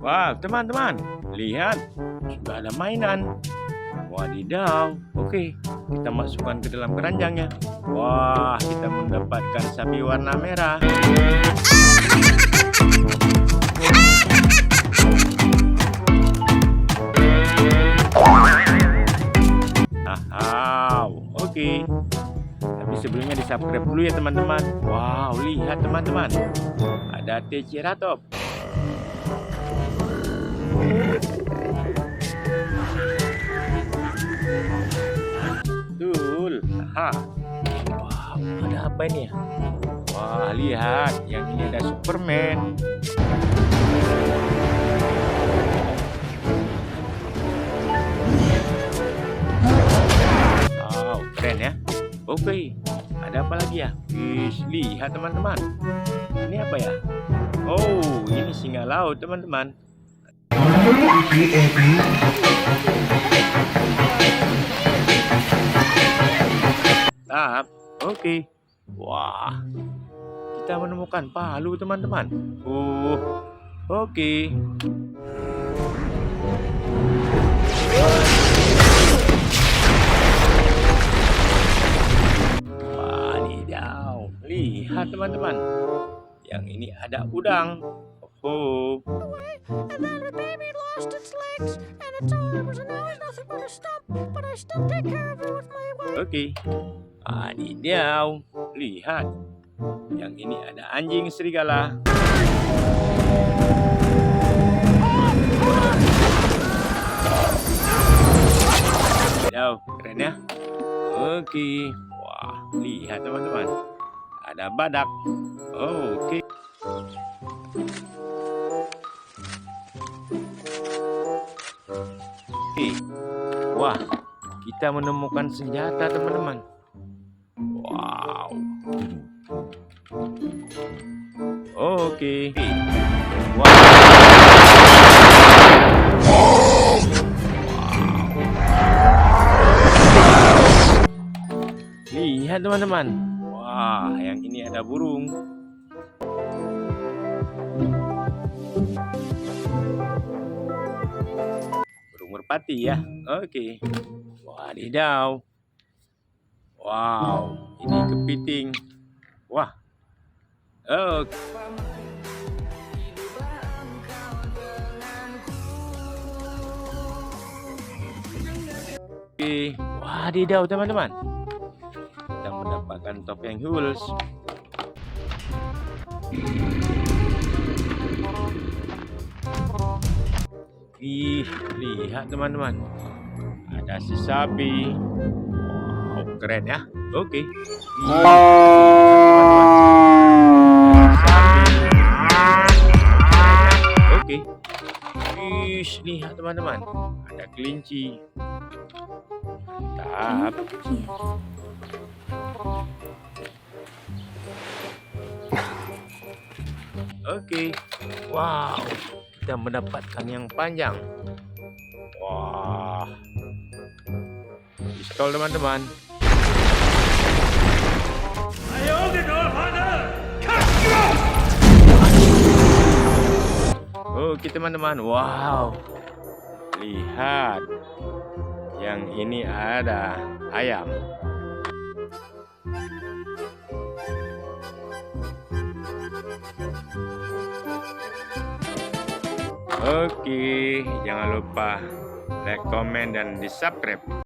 Wah, teman-teman, lihat, sudah ada mainan. Wadidaw, oke, kita masukkan ke dalam keranjangnya. Wah, kita mendapatkan sapi warna merah. Oke. Tapi sebelumnya di subscribe dulu ya teman-teman. Wow, lihat teman-teman, ada Triceratops. Betul. Wow, ada apa ini ya? Wah, lihat, yang ini ada Superman. Wow, keren ya. Oke, ada apa lagi ya? Lihat teman-teman, ini apa ya? Oh, ini singa laut teman-teman. Oke. Wah, kita menemukan palu teman-teman. Oke. Wadidaw, lihat teman-teman, yang ini ada udang. Oke. Wadidaw, lihat, yang ini ada anjing serigala. Wadidaw, keren ya. Oke. Wah, lihat teman-teman, ada badak. Oke. Wah, kita menemukan senjata teman-teman. Wow. Oke. Wow. Lihat teman-teman. Wah, yang ini ada burung. Burung merpati ya. Oke. Wadidaw. Wow, ini kepiting. Wah. Oke. Wadidaw teman-teman, kita mendapatkan topeng Hulk. Lihat teman-teman, ada si sapi. Wow, keren ya. Oke. Oke. Lihat teman-teman, ada kelinci. Mantap. Oke. Wow, kita mendapatkan yang panjang. Wah, pistol teman-teman. Oke teman-teman, wow, lihat, yang ini ada ayam. Oke, jangan lupa like, comment, dan di subscribe.